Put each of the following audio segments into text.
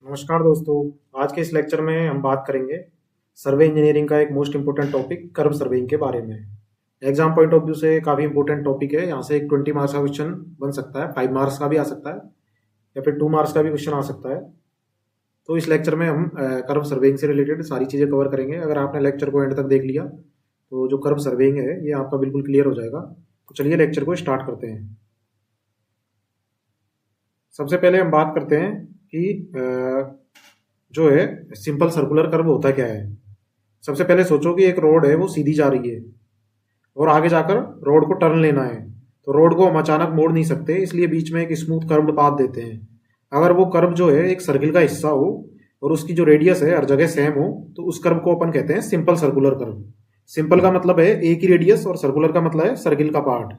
नमस्कार दोस्तों। आज के इस लेक्चर में हम बात करेंगे सर्वे इंजीनियरिंग का एक most important topic curve surveying के बारे में। एग्जाम पॉइंट ऑफ व्यू से काफ़ी इंपोर्टेंट टॉपिक है। यहाँ से एक 20 मार्क्स का क्वेश्चन बन सकता है, 5 मार्क्स का भी आ सकता है या फिर 2 मार्क्स का भी क्वेश्चन आ सकता है। तो इस लेक्चर में हम कर्व सर्वेइंग से रिलेटेड सारी चीज़ें कवर करेंगे। अगर आपने लेक्चर को एंड तक देख लिया तो जो कर्व सर्वेइंग है ये आपका बिल्कुल क्लियर हो जाएगा। तो चलिए लेक्चर को स्टार्ट करते हैं। सबसे पहले हम बात करते हैं कि जो है सिंपल सर्कुलर कर्व होता क्या है। सबसे पहले सोचो कि एक रोड है वो सीधी जा रही है और आगे जाकर रोड को टर्न लेना है। तो रोड को हम अचानक मोड़ नहीं सकते, इसलिए बीच में एक स्मूथ कर्व्ड पाथ देते हैं। अगर वो कर्व जो है एक सर्किल का हिस्सा हो और उसकी जो रेडियस है हर जगह सेम हो तो उस कर्व को अपन कहते हैं सिंपल सर्कुलर कर्व। सिंपल का मतलब है एक ही रेडियस और सर्कुलर का मतलब है सर्किल का पार्ट।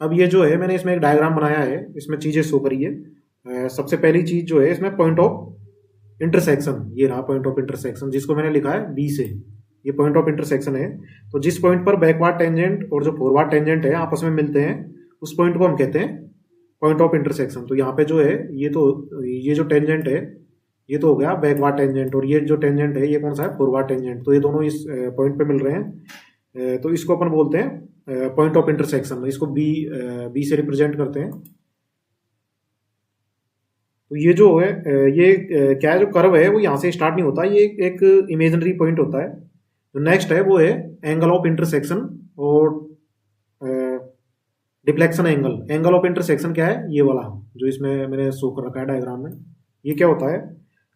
अब ये जो है मैंने इसमें एक डायग्राम बनाया है, इसमें चीजें शो करी है। सबसे पहली चीज जो है इसमें पॉइंट ऑफ इंटरसेक्शन, ये रहा पॉइंट ऑफ इंटरसेक्शन जिसको मैंने लिखा है बी से। ये पॉइंट ऑफ इंटरसेक्शन है। तो जिस पॉइंट पर बैकवार्ड टेंजेंट और जो फॉरवर्ड टेंजेंट है आपस में मिलते हैं उस पॉइंट को हम कहते हैं पॉइंट ऑफ इंटरसेक्शन। तो यहाँ पे जो है ये जो टेंजेंट है ये तो हो गया बैकवार्ड टेंजेंट और ये जो टेंजेंट है ये कौन सा है फॉरवर्ड टेंजेंट। तो ये दोनों इस पॉइंट पे मिल रहे हैं। तो इसको अपन बोलते हैं पॉइंट ऑफ इंटरसेक्शन। इसको बी से रिप्रेजेंट करते हैं। तो ये जो है ये क्या है, जो कर्व है वो यहाँ से स्टार्ट नहीं होता, ये एक इमेजिनरी पॉइंट होता है। जो नेक्स्ट है वो है एंगल ऑफ इंटरसेक्शन और deflection angle. Angle of intersection क्या है, ये वाला जो इसमें मैंने शो कर रखा है डायग्राम में। ये क्या होता है,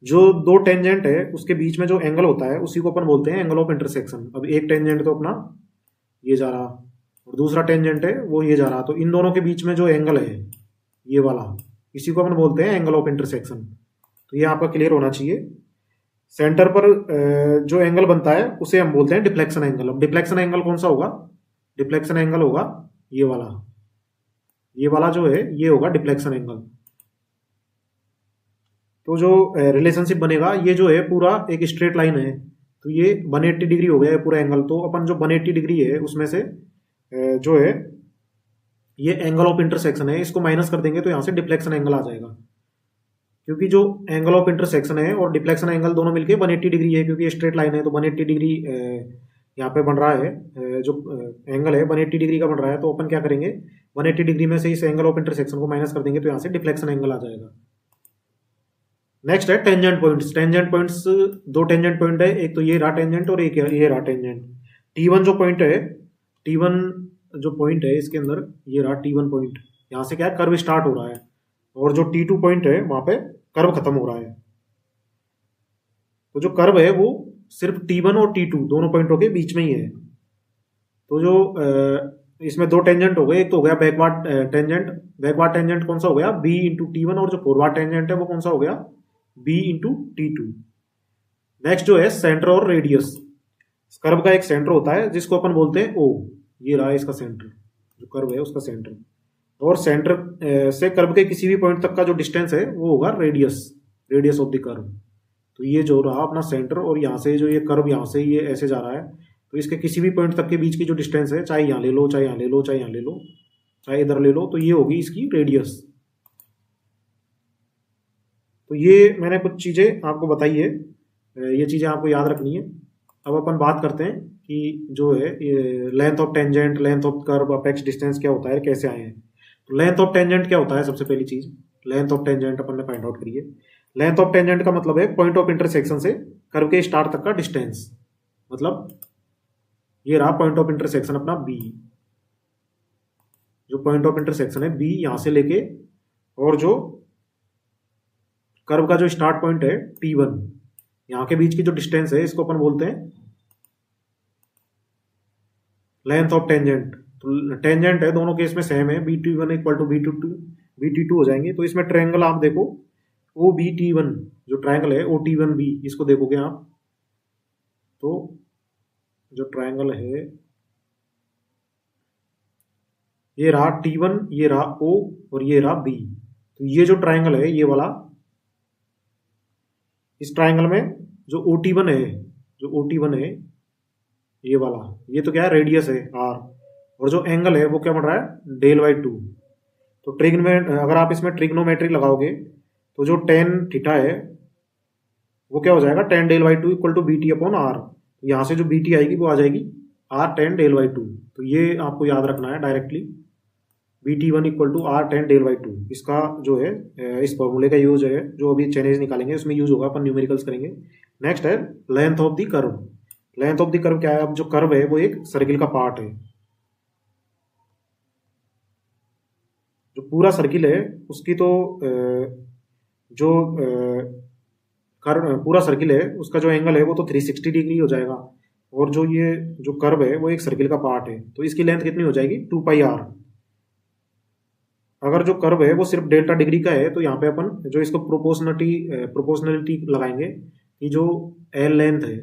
जो दो टेंजेंट है उसके बीच में जो एंगल होता है उसी को अपन बोलते हैं एंगल ऑफ इंटरसेक्शन। अब एक टेंजेंट तो अपना ये जा रहा और दूसरा टेंजेंट है वो ये जा रहा, तो इन दोनों के बीच में जो एंगल है ये वाला, इसी को अपन बोलते हैं एंगल ऑफ इंटरसेक्शन। तो ये आपका क्लियर होना चाहिए। सेंटर पर जो एंगल बनता है उसे हम बोलते हैं डिफ्लेक्शन एंगल। अब डिफ्लेक्शन एंगल कौन सा होगा, डिफ्लेक्शन एंगल होगा ये वाला। ये वाला जो है ये होगा डिफ्लेक्शन एंगल। तो जो रिलेशनशिप बनेगा ये जो है पूरा एक स्ट्रेट लाइन है, तो ये 180 डिग्री हो गया है पूरा एंगल। तो अपन जो 180 डिग्री है उसमें से जो है ये एंगल ऑफ इंटरसेक्शन है, इसको माइनस कर देंगे तो यहाँ से डिफ्लेक्शन एंगल आ जाएगा। क्योंकि जो एंगल ऑफ इंटरसेक्शन है और डिफ्लेक्शन एंगल दोनों मिलके 180 डिग्री है, क्योंकि ये स्ट्रेट लाइन है तो 180 डिग्री यहाँ पे बन रहा है। जो एंगल है 180 डिग्री का बन रहा है, तो अपन क्या करेंगे 180 डिग्री में से इस एंगल ऑफ इंटरसेक्शन को माइनस कर देंगे तो यहाँ से डिफ्लेक्शन एंगल आ जाएगा। नेक्स्ट है टेंजेंट पॉइंट्स। टेंजेंट पॉइंट्स दो टेंजेंट पॉइंट है, एक तो ये रहा टेंजेंट और एक ये रहा टेंजेंट। T1 जो पॉइंट है, T1 जो पॉइंट है इसके अंदर ये रहा T1 पॉइंट। यहाँ से क्या है कर्व स्टार्ट हो रहा है और जो T2 पॉइंट है वहां पे कर्व खत्म हो रहा है। तो जो कर्व है वो सिर्फ T1 और T2 दोनों पॉइंटों के बीच में ही है। तो जो इसमें दो टेंजेंट हो गए, एक तो हो गया बैकवार्ड टेंजेंट। बैकवार्ड टेंजेंट कौन सा हो गया B इंटू T1 और जो फॉरवर्ड टेंजेंट है वो कौन सा हो गया B इंटू T2। नेक्स्ट जो है सेंटर और रेडियस। कर्व का एक सेंटर होता है जिसको अपन बोलते हैं O। ये रहा इसका सेंटर, जो कर्व है उसका सेंटर। और सेंटर से कर्व के किसी भी पॉइंट तक का जो डिस्टेंस है वो होगा radius, radius of the curve. तो ये जो रहा अपना सेंटर, और यहाँ से जो ये कर्व यहाँ से ये ऐसे जा रहा है, तो इसके किसी भी पॉइंट तक के बीच की जो डिस्टेंस है, चाहे यहाँ ले लो, चाहे यहाँ ले लो, चाहे यहाँ ले लो, चाहे इधर ले लो, तो ये होगी इसकी रेडियस। तो ये मैंने कुछ चीज़ें आपको बताई है, ये चीज़ें आपको याद रखनी है। अब अपन बात करते हैं कि जो है length of tangent, length of curve, apex distance क्या होता है, कैसे आए हैं। तो लेंथ ऑफ टेंजेंट क्या होता है, सबसे पहली चीज लेंथ ऑफ टेंजेंट अपन ने फाइंड आउट करी है। लेंथ ऑफ टेंजेंट का मतलब है पॉइंट ऑफ इंटरसेक्शन से कर्व के स्टार्ट तक का डिस्टेंस। मतलब ये रहा पॉइंट ऑफ इंटरसेक्शन अपना बी, जो पॉइंट ऑफ इंटरसेक्शन है बी यहां से लेके, और जो कर्व का जो स्टार्ट पॉइंट है T1, यहाँ के बीच की जो डिस्टेंस है इसको अपन बोलते हैं लेंथ ऑफ टेंजेंट। तो टेंजेंट है दोनों केस में सेम है, BT1 इक्वल टू BT2 हो जाएंगे। तो इसमें ट्रायंगल आप देखो OBT1, जो ट्रायंगल है OT1B, इसको देखोगे आप तो जो ट्रायंगल है ये रहा T1, ये रहा O और ये रहा B। तो ये जो ट्रायंगल है ये वाला, इस ट्रायंगल में जो OT1 है, जो OT1 है ये वाला, ये तो क्या है रेडियस है R, और जो एंगल है वो क्या बन रहा है del/2। तो ट्रिग्न में अगर आप इसमें ट्रिग्नोमेट्री लगाओगे तो जो tan थीटा है वो क्या हो जाएगा, tan del by 2 equal to B T upon R. यहाँ से जो बी टी आएगी वो आ जाएगी आर tan del by 2। तो ये आपको याद रखना है directly, B T one equal to R tan del by 2। इसका जो है इस फॉर्मूले का यूज है, जो अभी चेंजेस निकालेंगे उसमें यूज होगा, अपन न्यूमेरिकल्स करेंगे। नेक्स्ट है length of the curve. Length of the curve क्या है, अब जो कर्व है वो एक सर्किल का पार्ट है। जो पूरा सर्किल है उसकी तो जो कर्व पूरा सर्किल है उसका जो एंगल है वो तो 360 डिग्री हो जाएगा। और जो ये जो कर्व है वो एक सर्किल का पार्ट है, तो इसकी लेंथ कितनी हो जाएगी, 2 पाई आर। अगर जो कर्व है वो सिर्फ डेल्टा डिग्री का है तो यहाँ पे अपन जो इसको प्रोपोर्शनलिटी लगाएंगे कि जो एल लेंथ है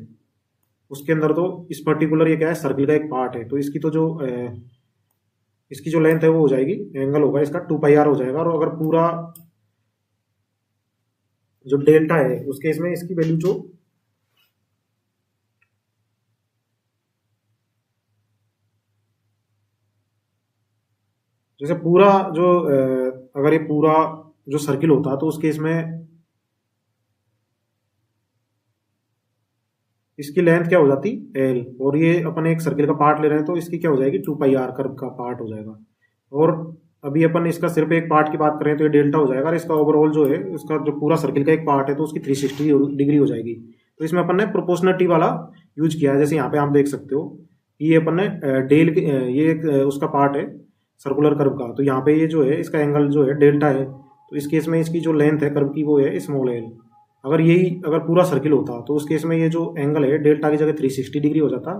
उसके अंदर तो इस पर्टिकुलर ये क्या है, सर्किल का एक पार्ट है, तो इसकी तो जो इसकी जो लेंथ है वो हो जाएगी, एंगल होगा इसका 2 पाई आर हो जाएगा। और अगर पूरा जो डेल्टा है उस केस में इसकी वैल्यू जो जैसे पूरा जो अगर ये पूरा जो सर्किल होता तो उस केस में इसकी लेंथ क्या हो जाती, एल, और ये अपन एक सर्किल का पार्ट ले रहे हैं तो इसकी क्या हो जाएगी, 2 पाई आर कर्व का पार्ट हो जाएगा। और अभी अपन इसका सिर्फ एक पार्ट की बात करें तो ये डेल्टा हो जाएगा, और इसका ओवरऑल जो है उसका जो पूरा सर्किल का एक पार्ट है तो उसकी 360 डिग्री हो जाएगी। तो इसमें अपन ने प्रोपोर्शनलिटी वाला यूज किया है। जैसे यहाँ पे आप देख सकते हो कि ये अपन ने ये एक उसका पार्ट है सर्कुलर कर्व का, तो यहाँ पे ये जो है इसका एंगल जो है डेल्टा है, तो इस केस में इसकी जो लेंथ है कर्व की वो है स्मॉल एल। अगर पूरा सर्किल होता तो उस केस में ये जो एंगल है डेल्टा की जगह 360 डिग्री हो जाता,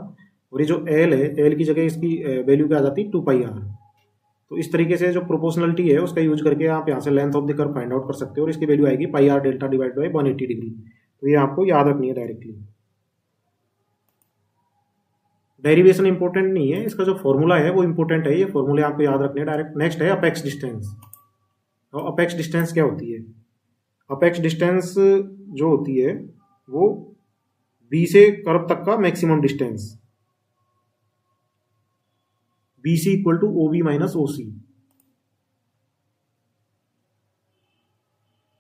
और ये जो एल है, एल की जगह इसकी वैल्यू क्या आ जाती, 2 पाई आर। तो इस तरीके से जो प्रोपोर्शनलिटी है उसका यूज करके आप यहाँ से length of the curve find out कर सकते हो, और इसकी वैल्यू आएगी pi R delta divide by 180 degree. तो ये आपको याद रखनी है डायरेक्टली। डेरिवेशन इंपॉर्टेंट नहीं है, इसका जो फॉर्मूला है वो इंपॉर्टेंट है, ये फॉर्मूले आपको याद रखने हैं डायरेक्ट। नेक्स्ट है अपेक्स डिस्टेंस। और अपेक्स डिस्टेंस क्या होती है, अपेक्स डिस्टेंस जो होती है वो बी से कर्व तक का maximum distance, B C equal to O B minus O C.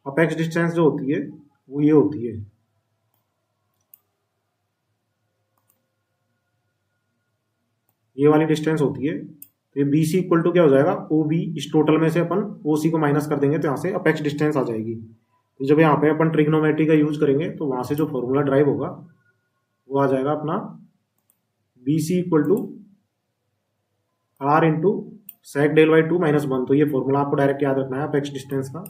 Apex distance जो होती है वो ये होती है, ये वाली डिस्टेंस होती है। तो ये बी सी इक्वल टू क्या हो जाएगा, ओ बी। इस टोटल में से अपन ओ सी को माइनस कर देंगे तो यहाँ से अपेक्स डिस्टेंस आ जाएगी। तो जब यहाँ पे अपन ट्रिग्नोमेट्री का यूज करेंगे तो वहां से जो फॉर्मूला ड्राइव होगा वो आ जाएगा अपना B C equal to R into sec del by 2 minus 1। तो ये फॉर्मूला आपको डायरेक्ट याद रखना है अपेक्स डिस्टेंस का।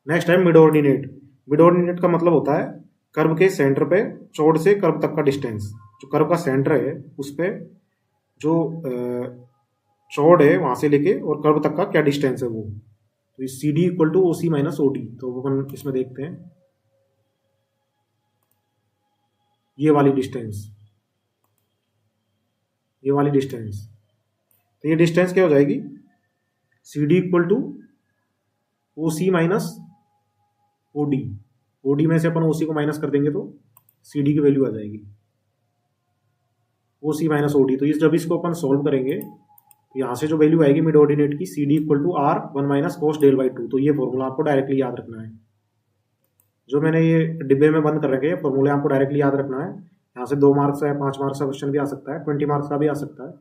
नेक्स्ट है मिड ऑर्डिनेट। मिड ऑर्डिनेट का मतलब होता है कर्व के सेंटर पे चौड़ से कर्व तक का डिस्टेंस। जो कर्व का सेंटर है उस पे जो चौड़ है वहां से लेके और कर्व तक का क्या डिस्टेंस है वो। तो C D equal to O C minus O D. तो अपन इसमें देखते हैं ये वाली डिस्टेंस, ये वाली डिस्टेंस। तो ये डिस्टेंस क्या हो जाएगी, C D equal to O C minus O D. O D में से अपन ओ सी को माइनस कर देंगे तो सी डी की वैल्यू आ जाएगी ओ सी माइनस ओ डी। तो जब इसको अपन सॉल्व करेंगे तो यहाँ से जो वैल्यू आएगी मिड ऑर्डिनेट की, C D equal to R 1 minus cos del by 2। तो ये फॉर्मूला आपको डायरेक्टली याद रखना है। जो मैंने ये डिब्बे में बंद कर रखे हैं फॉर्मूले आपको डायरेक्टली याद रखना है। यहाँ से 2 मार्क्स है, 5 मार्क्स का क्वेश्चन भी आ सकता है, 20 मार्क्स का भी आ सकता है।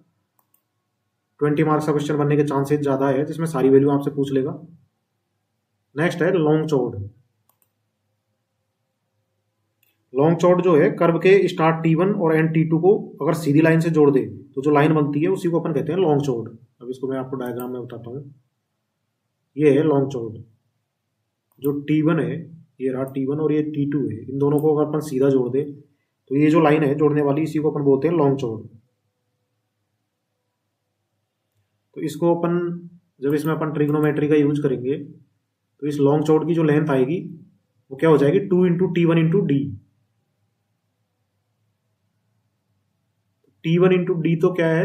20 मार्क्स का क्वेश्चन बनने के चांसेस ज़्यादा है जिसमें सारी वैल्यू आपसे पूछ लेगा। नेक्स्ट है लॉन्ग चौड़। लॉन्ग चौड़ जो है कर्व के स्टार्ट T1 और एंड T2 को अगर सीधी लाइन से जोड़ दे तो जो लाइन बनती है उसी को अपन कहते हैं लॉन्ग चौड़। अब इसको मैं आपको डायग्राम में बताता हूँ। ये है लॉन्ग चौड़। जो T1 है, ये रहा T1 और ये T2 है, इन दोनों को अगर अपन सीधा जोड़ दे तो ये जो लाइन है जोड़ने वाली इसी को अपन बोलते हैं लॉन्ग चौड़। तो इसको अपन जब इसमें अपन ट्रिग्नोमेट्री का यूज करेंगे तो इस लॉन्ग चौड़ की जो लेंथ आएगी वो क्या हो जाएगी, 2 into T1 into D. T1 into D तो क्या है,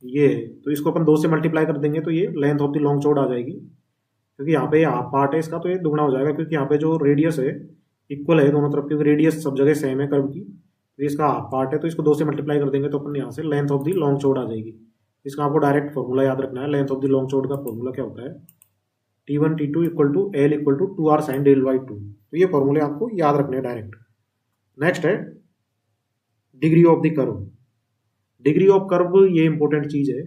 ये है। तो इसको अपन 2 से मल्टीप्लाई कर देंगे तो ये length of the long chord आ जाएगी। क्योंकि यहाँ पे हाफ पार्ट है इसका तो ये दुगना हो जाएगा, क्योंकि यहाँ पे जो रेडियस है इक्वल है दोनों तरफ, क्योंकि रेडियस सब जगह सेम है कर्व की। तो इसका हाफ पार्ट है तो इसको 2 से मल्टीप्लाई कर देंगे तो अपन यहाँ से length of the long chord आ जाएगी। इसका आपको डायरेक्ट फॉर्मूला याद रखना है। Length of the long chord का फॉर्मूला क्या होता है, T1 T2 equal to L equal to 2R sine del by 2। तो ये फॉर्मूले आपको याद रखने हैं डायरेक्ट। नेक्स्ट है degree of the curve. Degree of curve ये इंपॉर्टेंट चीज है।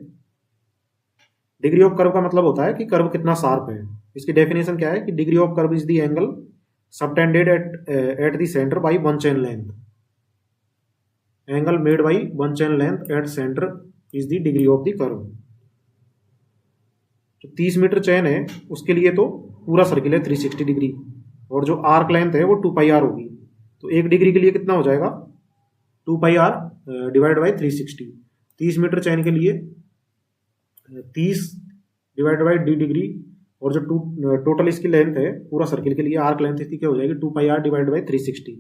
डिग्री ऑफ कर्व का मतलब होता है कि कर्व कितना शार्प है। इसकी डेफिनेशन क्या है कि degree of curve is the angle subtended at the centre by one chain length. Angle made by one chain length at centre is the degree of the curve. जो 30 metre chain है उसके लिए तो पूरा circle है 360 degree, और जो arc length है वो 2πr होगी। तो एक डिग्री के लिए कितना हो जाएगा 2πr divide by 360। 30 metre chain के लिए 30 डिवाइड बाई d डिग्री, और जो टोटल इसकी लेंथ है पूरा सर्किल के लिए आर्क लेंथ इसकी क्या हो जाएगी 2πr डिवाइड बाई 360।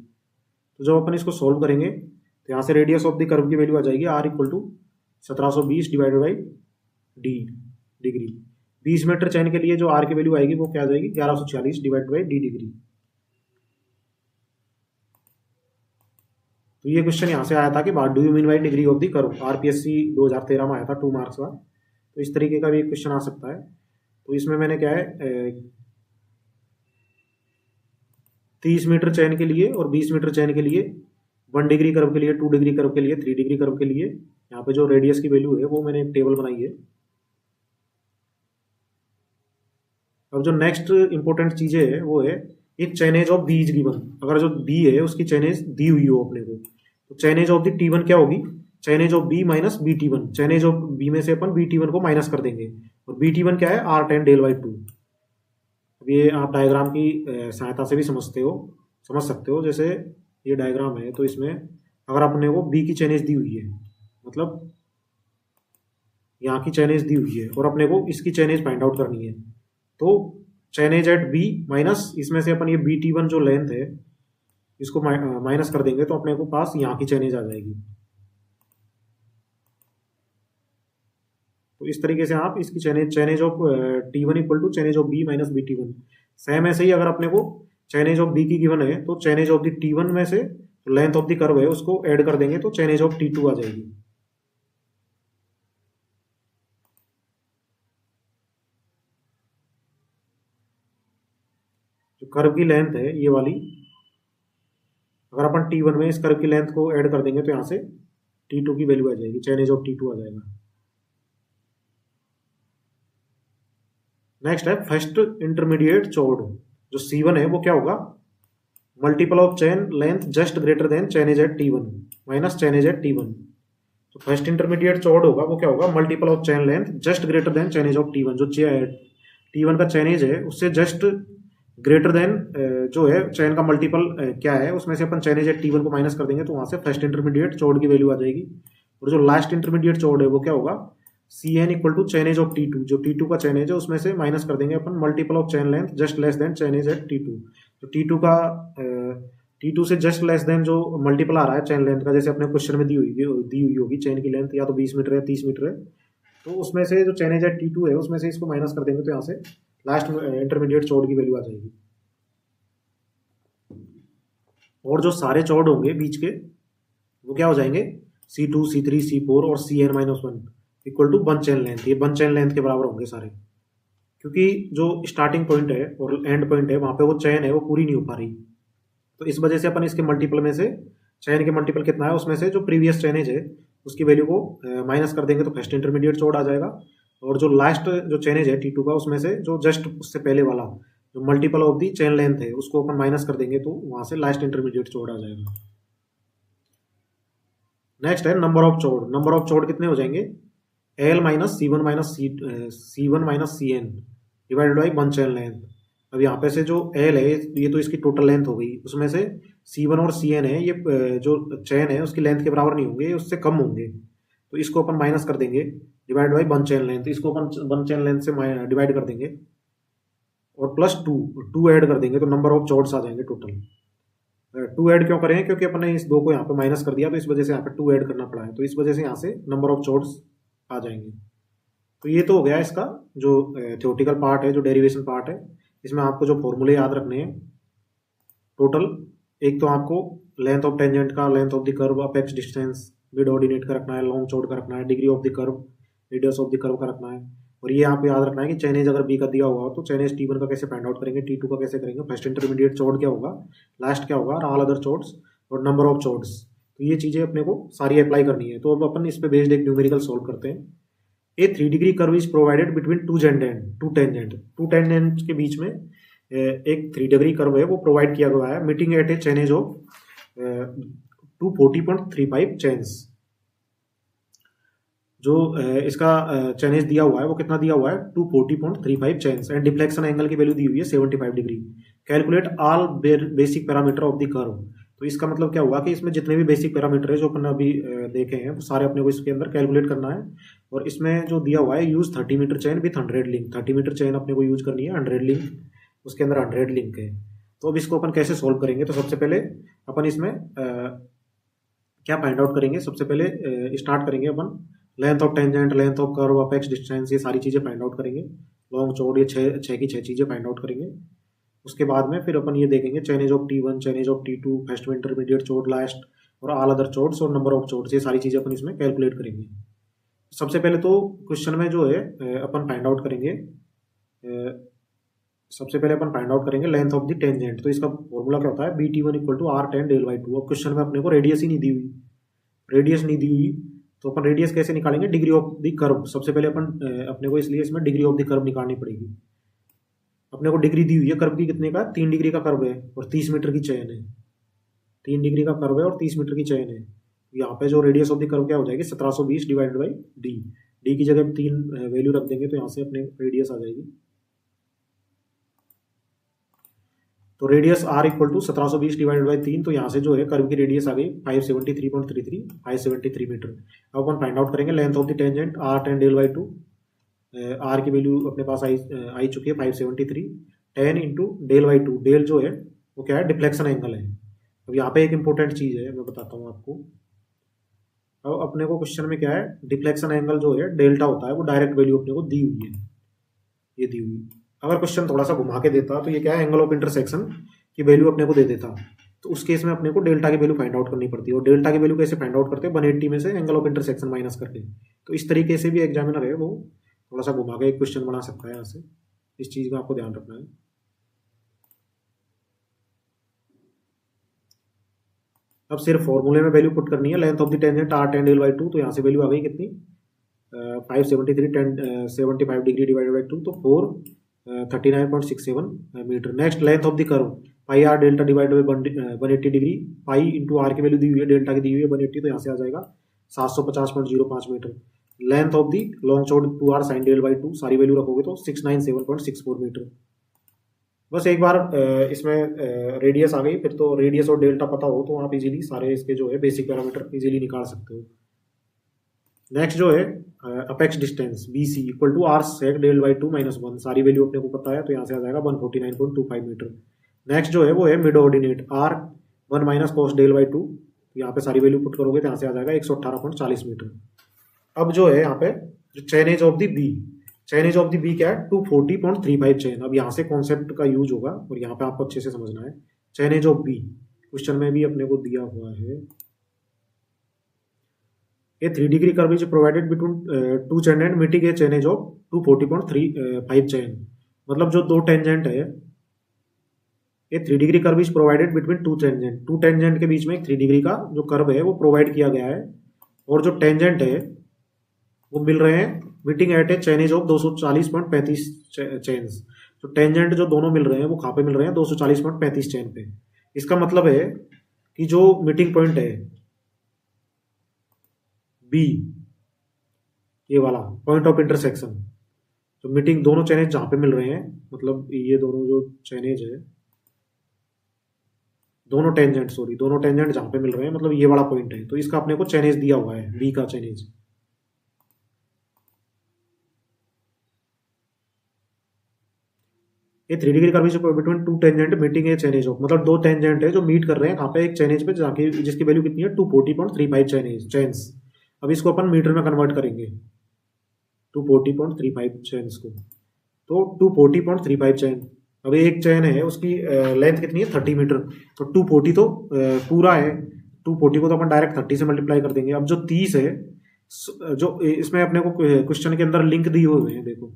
तो जब अपन इसको सॉल्व करेंगे तो यहाँ से रेडियस ऑफ द कर्व की वैल्यू आ जाएगी r equal to 1720 divide by d degree. 20 metre chain के लिए जो r की वैल्यू आएगी वो क्या आ जाएगी 1146 डिवाइड बाई d डिग्री। तो ये क्वेश्चन यहाँ से आया था कि what do you mean by degree of the curve. RPSC 2013 में आया था 2 मार्क्स का। तो इस तरीके का भी एक क्वेश्चन आ सकता है। तो इसमें मैंने क्या है 30 मीटर चेन के लिए और 20 मीटर चेन के लिए 1 डिग्री कर्व के लिए, 2 डिग्री कर्व के लिए, 3 डिग्री कर्व के लिए यहाँ पे जो रेडियस की वैल्यू है वो मैंने एक टेबल बनाई है। अब जो नेक्स्ट इंपॉर्टेंट चीजें है वो है एक chainage of B is given. अगर जो बी है उसकी चेनेज दी हुई हो अपने को, तो चेनेज ऑफ द T1 क्या होगी chainage of B minus B T1। Chainage of B में से अपन बी T1 को माइनस कर देंगे, और बी T1 क्या है R10 डेल बाई 2। अब ये आप डायग्राम की सहायता से भी समझ सकते हो। जैसे ये डायग्राम है तो इसमें अगर अपने को बी की चेनेज दी हुई है, मतलब यहाँ की चेनेज दी हुई है और अपने को इसकी चेनेज फाइंड आउट करनी है, तो चेनेज एट बी माइनस इसमें से अपन ये बी T1 जो लेंथ है इसको माइनस कर देंगे तो अपने को पास यहाँ की चेनेज आ जाएगी। तो इस तरीके से आप इसकी chainage of T1 equal to chainage of B minus B T1। Same ऐसे ही अगर अपने को चेनेज ऑफ बी की गिवन है तो चेनेज ऑफ द T1 में से लेंथ ऑफ द कर्व है उसको ऐड कर देंगे तो चेनेज ऑफ T2 आ जाएगी। जो कर्व की लेंथ है ये वाली, अगर अपन T1 में इस कर्व की लेंथ को ऐड कर देंगे तो यहाँ से T2 की वैल्यू आ जाएगी, चेनेज ऑफ T2 आ जाएगा। नेक्स्ट है फर्स्ट इंटरमीडिएट चौड़। जो C1 है वो क्या होगा multiple of chain length just greater than chainage at T1 minus chainage at T1। तो फर्स्ट इंटरमीडिएट चौड़ होगा वो क्या होगा multiple of chain length just greater than chainage of T1। जो T1 का चेनेज है उससे जस्ट ग्रेटर देन जो है चेन का मल्टीपल क्या है उसमें से अपन चेनेज एट T1 को माइनस कर देंगे तो वहां से फर्स्ट इंटरमीडिएट चौड़ की वैल्यू आ जाएगी। और जो लास्ट इंटरमीडिएट चौड़ है वो क्या होगा Cn equal to chainage of T2। जो T2 का चेनेज है उसमें से माइनस कर देंगे अपन multiple of chain length just less than chainage at T2। तो T2 से जस्ट लेस देन जो मल्टीपल आ रहा है चेन लेंथ का, जैसे अपने क्वेश्चन में दी हुई होगी चेन की लेंथ या तो 20 मीटर या 30 मीटर है, तो उसमें से जो चेनेज एट T2 है उसमें से इसको माइनस कर देंगे तो यहाँ से लास्ट इंटरमीडिएट चौड़ की वैल्यू आ जाएगी। और जो सारे चौड़ होंगे बीच के वो क्या हो जाएंगे C2 C3 C4 और Cn-1 equal to one chain length. ये वन चेन लेंथ के बराबर होंगे सारे, क्योंकि जो स्टार्टिंग पॉइंट है और एंड पॉइंट है वहां पे वो चेन है वो पूरी नहीं हो पा रही। तो इस वजह से अपन इसके मल्टीपल में से चेन के मल्टीपल कितना है उसमें से जो प्रीवियस चेनेज है उसकी वैल्यू को माइनस कर देंगे तो फर्स्ट इंटरमीडिएट चौड़ आ जाएगा। और जो लास्ट जो चेनेज है T2 का उसमें से जो जस्ट उससे पहले वाला जो multiple of the chain length है उसको अपन माइनस कर देंगे तो वहां से लास्ट इंटरमीडिएट चौड़ आ जाएगा। नेक्स्ट है number of Chaur. Number of चौड़ कितने हो जाएंगे L minus C1 minus C1 minus Cn divided by one chain length. अब यहाँ पे से जो L है ये तो इसकी टोटल लेंथ हो गई, उसमें से C1 और Cn है ये जो चेन है उसकी लेंथ के बराबर नहीं होंगे, उससे कम होंगे, तो इसको अपन माइनस कर देंगे divide by one chain length. इसको अपन वन चेन लेंथ से डिवाइड कर देंगे और प्लस 2 ऐड कर देंगे तो नंबर ऑफ चौड्स आ जाएंगे टोटल। 2 ऐड क्यों करें क्योंकि अपन ने इस 2 को यहाँ पे माइनस कर दिया तो इस वजह से यहाँ पे 2 ऐड करना पड़ा है, तो इस वजह से यहाँ से नंबर ऑफ चौड्स आ जाएंगे। तो ये तो हो गया इसका जो थ्योरेटिकल पार्ट है, जो डेरिवेशन पार्ट है। इसमें आपको जो फॉर्मूले याद रखने हैं टोटल, एक तो आपको लेंथ ऑफ टेंजेंट का, length of the curve, apex distance, mid ordinate का रखना है, लॉन्ग चौड़ का रखना है, degree of the curve, radius of the curve का रखना है, और ये आपको याद रखना है कि चेनेज अगर बी का दिया हुआ हो तो चेनेज T1 का कैसे फाइंड आउट करेंगे, T2 का कैसे करेंगे, फर्स्ट इंटरमीडिएट चोर्ड क्या होगा, लास्ट क्या होगा, और ऑल अदर चोर्ड्स और नंबर ऑफ चोर्ड्स। तो ये चीजें अपने को सारी अप्लाई करनी है। तो अब अपन इस पे बेस्ड एक न्यूमेरिकल सॉल्व करते हैं। ए 3 degree curve is provided between two tangent के बीच में एक 3 डिग्री कर्व है वो प्रोवाइड किया गया है, meeting at A chainage of 240.35 chains. जो इसका चेनेज दिया हुआ है वो कितना दिया हुआ है, 240.35 चेन्स, एंड डिफ्लेक्शन एंगल की वैल्यू दी हुई है 75 degree. Calculate all basic parameter of the curve. तो इसका मतलब क्या हुआ कि इसमें जितने भी बेसिक पैरामीटर है जो अपन अभी देखे हैं वो सारे अपने को इसके अंदर कैलकुलेट करना है। और इसमें जो दिया हुआ है, use 30 metre chain with 100 link, 30 metre chain अपने को यूज करनी है, 100 लिंक उसके अंदर 100 लिंक है। तो अब इसको अपन कैसे सोल्व करेंगे, तो सबसे पहले अपन इसमें क्या फाइंड आउट करेंगे, सबसे पहले स्टार्ट करेंगे अपन length of tangent, length of curve, apex distance, ये सारी चीजें फाइंड आउट करेंगे, लॉन्ग चौड़, ये छः की छः चीजें फाइंड आउट करेंगे। उसके बाद में फिर अपन ये देखेंगे chainage of T1, chainage of T2, first intermediate chord, last और ऑल अदर चोर्ड्स और नंबर ऑफ चोर्ड्स, ये सारी चीजें अपन इसमें कैलकुलेट करेंगे। सबसे पहले तो क्वेश्चन में जो है अपन फाइंड आउट करेंगे, सबसे पहले अपन फाइंड आउट करेंगे लेंथ ऑफ द टेंजेंट। तो इसका फॉर्मूला क्या होता है, BT1 equal to R10 del by 2। अब क्वेश्चन में अपने को रेडियस ही नहीं दी हुई, रेडियस नहीं दी हुई तो अपन रेडियस कैसे निकालेंगे, डिग्री ऑफ द कर्व। सबसे पहले अपन अपने को इसलिए इसमें डिग्री ऑफ द कर्व निकालनी पड़ेगी। अपने को डिग्री दी हुई है कर्व की, कितने का, 3 डिग्री का कर्व है और 30 मीटर की चेन है, 3 डिग्री का कर्व है और 30 मीटर की चेन है। यहाँ पे जो रेडियस ऑफ द कर्व क्या हो जाएगी, 1720 डिवाइडेड बाई डी की जगह 3 वैल्यू रख देंगे तो यहाँ से अपने रेडियस आ जाएगी। तो radius R equal to 1720 divided by 3, तो यहाँ से जो है कर्व की रेडियस आ गई 573.33 मीटर। अब अपन फाइंड आउट करेंगे length of the tangent R10 del by 2। R की वैल्यू अपने पास आई चुकी है 573, 10 इंटू डेल बाई 2, डेल जो है वो क्या है, डिफ्लेक्शन एंगल है। अब यहाँ पे एक इंपॉर्टेंट चीज है, मैं बताता हूँ आपको। अब अपने को क्वेश्चन में क्या है, डिफ्लेक्शन एंगल जो है डेल्टा होता है, वो डायरेक्ट वैल्यू अपने को दी हुई है, ये दी हुई। अगर क्वेश्चन थोड़ा सा घुमा के देता तो ये क्या है, एंगल ऑफ इंटरसेक्शन की वैल्यू अपने को दे देता, तो उस केस में अपने को डेल्टा की वैल्यू फाइंड आउट करनी पड़ती है। और डेल्टा की वैल्यू कैसे फाइंड आउट करते हैं, 180 में से एंगल ऑफ इंटरसेक्शन माइनस करके। तो इस तरीके से भी एग्जामिनर है वो थोड़ा सा घुमा के एक क्वेश्चन बना सकता है यहाँ से, इस चीज का आपको ध्यान रखना है। अब सिर्फ फॉर्मूले में वैल्यू पुट करनी है, length of the tangent R10 del by 2, तो यहाँ से वैल्यू आ गई कितनी, 573 डिग्री डिवाइडेड बाई 2, तो 439.67 metre. Next length of the curve, pi R delta divided by 180 degree, pi into R की वैल्यू दी हुई है, डेल्टा की दी हुई है 180, तो यहाँ से आ जाएगा 750.05 metre. Length of the long chord 2R sine del by 2, सारी वैल्यू रखोगे तो 697.64 मीटर। बस एक बार इसमें रेडियस आ गई, फिर तो रेडियस और डेल्टा पता हो तो आप इजीली सारे इसके जो है बेसिक पैरामीटर इजीली निकाल सकते हो। नेक्स्ट जो है apex distance BC equal to R sec del by 2 minus 1, सारी वैल्यू अपने को पता है तो यहाँ से आ जाएगा 149.25 मीटर। नेक्स्ट जो है वो है mid ordinate R1 minus cos del by 2, यहाँ पे सारी वैल्यू पुट करोगे तो यहाँ से आ जाएगा 118.40 मीटर। अब जो है यहाँ पे जो chainage of the B, chainage of the B क्या है, 240.35 चेन। अब यहाँ से कॉन्सेप्ट का यूज होगा और यहाँ पे आपको अच्छे से समझना है। चेनेज ऑफ बी क्वेश्चन में भी अपने को दिया हुआ है, ए 3 degree curve is provided between two tangent meeting A chainage of 240.35 chain. मतलब जो दो टेंजेंट है, ए 3 degree curve is provided between two tangent के बीच में एक 3 डिग्री का जो कर्व है वो प्रोवाइड किया गया है, और जो टेंजेंट है वो मिल रहे हैं meeting at A chainage of 240.35 chains. तो टेंजेंट जो दोनों मिल रहे हैं वो कहाँ पे मिल रहे हैं, 240.35 चेन पे। इसका मतलब है कि जो मीटिंग पॉइंट है बी, ये वाला पॉइंट ऑफ इंटरसेक्शन, जो मीटिंग दोनों चेनेज जहां पे मिल रहे हैं, मतलब ये दोनों जो चेनेज है, दोनों टेंजेंट जहां पे मिल रहे हैं, मतलब ये वाला पॉइंट है, तो इसका अपने को चेनेज दिया हुआ है, बी का चेनेज। ये 3 degree curve between two tangent meeting A chainage of, मतलब दो टेंजेंट है जो मीट कर रहे हैं कहाँ पे, एक चेनेज पे जाके, जिसकी वैल्यू कितनी है 240.35 चेन्स। अब इसको अपन मीटर में कन्वर्ट करेंगे 240.35 चेन्स को, तो 240.35 चेन। अब एक चेन है उसकी लेंथ कितनी है 30 मीटर, तो 240 तो पूरा है, 240 को तो अपन डायरेक्ट 30 से मल्टीप्लाई कर देंगे। अब जो 30 है जो इसमें अपने को क्वेश्चन के अंदर लिंक दिए हुए हैं, देखो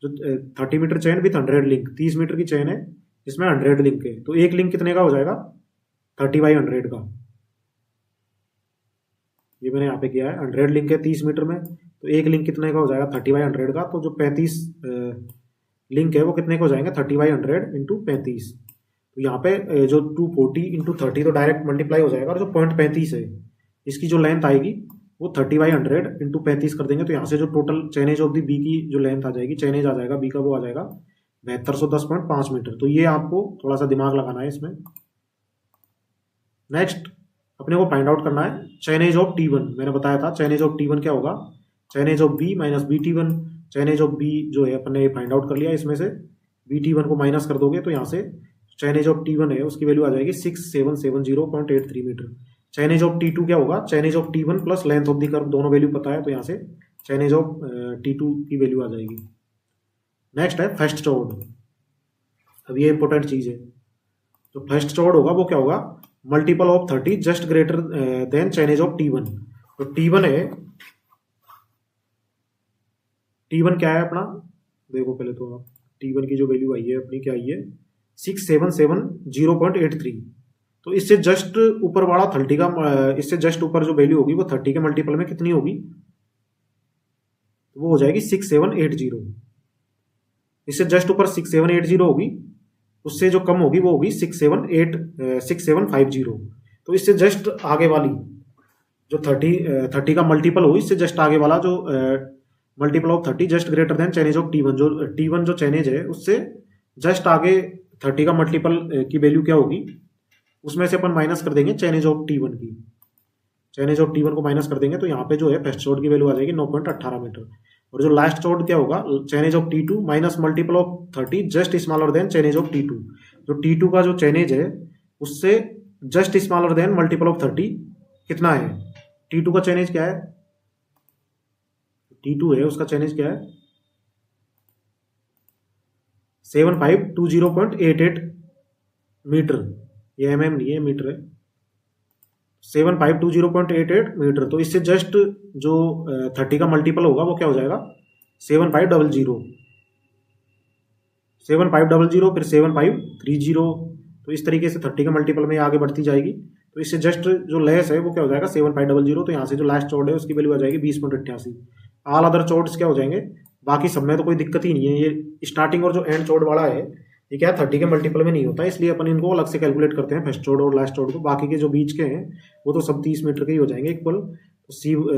जो 30 metre chain with 100 link, 30 metre की चेन है इसमें 100 लिंक है, तो एक लिंक कितने का हो जाएगा, 30/100 का। ये मैंने यहाँ पे किया है, 100 लिंक है 30 मीटर में, तो एक लिंक कितने का हो जाएगा, 30/100 का। तो जो 35 लिंक है वो कितने का हो जाएंगे, 30/100 इंटू 35। तो यहाँ पे जो 240 इंटू 30 तो डायरेक्ट मल्टीप्लाई हो जाएगा, और जो 0.35 है इसकी जो लेंथ आएगी वो 30/100 इंटू 35 कर देंगे। तो यहाँ से जो total chainage of the B की जो लेंथ आ जाएगी, चेनेज आ जाएगा बी का, वो आ जाएगा 7210.5 मीटर। तो ये आपको थोड़ा सा दिमाग लगाना है इसमें। नेक्स्ट अपने को फाइंड आउट करना है चेनेज ऑफ T1। मैंने बताया था चेनेज ऑफ T1 क्या होगा, chainage of B minus BT1। Chainage of B जो है अपन ने फाइंड आउट कर लिया, इसमें से BT1 को माइनस कर दोगे तो यहाँ से चेनेज ऑफ T1 है उसकी वैल्यू आ जाएगी 6770.83 मीटर। चेनेज ऑफ T2 क्या होगा, chainage of T1 plus length of the curve, दोनों वैल्यू पता है, तो यहाँ से चेनेज ऑफ T2 की वैल्यू आ जाएगी। नेक्स्ट है फर्स्ट चौड़। अब ये इंपॉर्टेंट चीज है, तो फर्स्ट चौड़ होगा वो क्या होगा, multiple of 30 just greater than chainage of T1। तो T1 है, T1 क्या है अपना, देखो पहले तो आप T1 की जो वैल्यू आई है अपनी क्या आई है, 6770.83। तो इससे जस्ट ऊपर वाला 30 का, इससे जस्ट ऊपर जो वैल्यू होगी वो 30 के मल्टीपल में कितनी होगी, तो वो हो जाएगी 6780। इससे जस्ट ऊपर 6780 होगी, उससे जो कम होगी वो होगी 6750। तो इससे जस्ट आगे वाली जो 30 का मल्टीपल हो, इससे जस्ट आगे वाला जो multiple of 30 just greater than chainage of T1। जो T1 जो चेनेज है उससे जस्ट आगे 30 का मल्टीपल की वैल्यू क्या होगी, उसमें से अपन माइनस कर देंगे चेनेज ऑफ T1 की। चेनेज ऑफ T1 को माइनस कर देंगे तो यहाँ पे जो है फर्स्ट चौड़ की वैल्यू आ जाएगी 9.18 मीटर। और जो लास्ट चौड़ क्या होगा, chainage of T2 minus multiple of 30 just smaller than chainage of T2। जो T2 का जो चेनेज है उससे just smaller than multiple of 30 कितना है, T2 का चेनेज क्या है, T2 है उसका चेनेज क्या है 7520.88 मीटर। ये mm नहीं है, मीटर है, 7520.88 मीटर। तो इससे जस्ट जो 30 का मल्टीपल होगा वो क्या हो जाएगा 7500, 7500 फिर 7530। तो इस तरीके से 30 का मल्टीपल में आगे बढ़ती जाएगी। तो इससे जस्ट जो लेस है वो क्या हो जाएगा 7500। तो यहाँ से जो लास्ट चौड़ है उसकी वैल्यू आ जाएगी 20.88। ऑल अदर चौड्स क्या हो जाएंगे, बाकी सब में तो कोई दिक्कत ही नहीं है। ये स्टार्टिंग और जो एंड चौड़ वाला है ये क्या है 30 के मल्टीपल में नहीं होता, इसलिए अपन इनको अलग से कैलकुलेट करते हैं फर्स्ट चौड़ और लास्ट चौड़ को। बाकी के जो बीच के हैं वो तो सब 30 मीटर के ही हो जाएंगे इक्वल। तो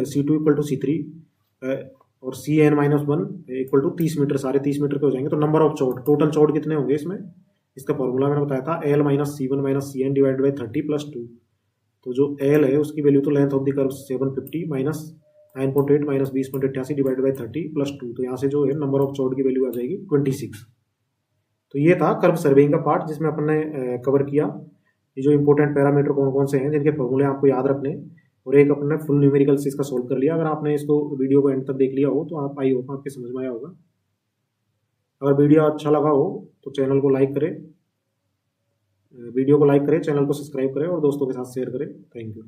C2 इक्वल टू C3 और CN-1 इक्वल टू 30 मीटर, सारे 30 मीटर के हो जाएंगे। तो नंबर ऑफ चौड़, टोटल चौड़ कितने होंगे इसमें, इसका फॉर्मूला मैंने बताया था L minus C1 minus CN divided by 30 plus 2। तो जो L है उसकी वैल्यू तो length of the curve 750 minus 9.8 minus 20.88 divided by 30 plus 2। तो यहाँ से जो है नंबर ऑफ चौड़ की वैल्यू आ जाएगी 26। तो ये था कर्व सर्वेइंग का पार्ट जिसमें अपन ने कवर किया ये जो इंपॉर्टेंट पैरामीटर कौन कौन से हैं जिनके फॉर्मूले आपको याद रखने, और एक अपन ने फुल न्यूमेरिकल्स इसका सोल्व कर लिया। अगर आपने इसको वीडियो को एंड तक देख लिया हो तो आप आई होप आपके समझ में आया होगा। अगर वीडियो अच्छा लगा हो तो चैनल को लाइक करें, वीडियो को लाइक करें, चैनल को सब्सक्राइब करें और दोस्तों के साथ शेयर करें। Thank you.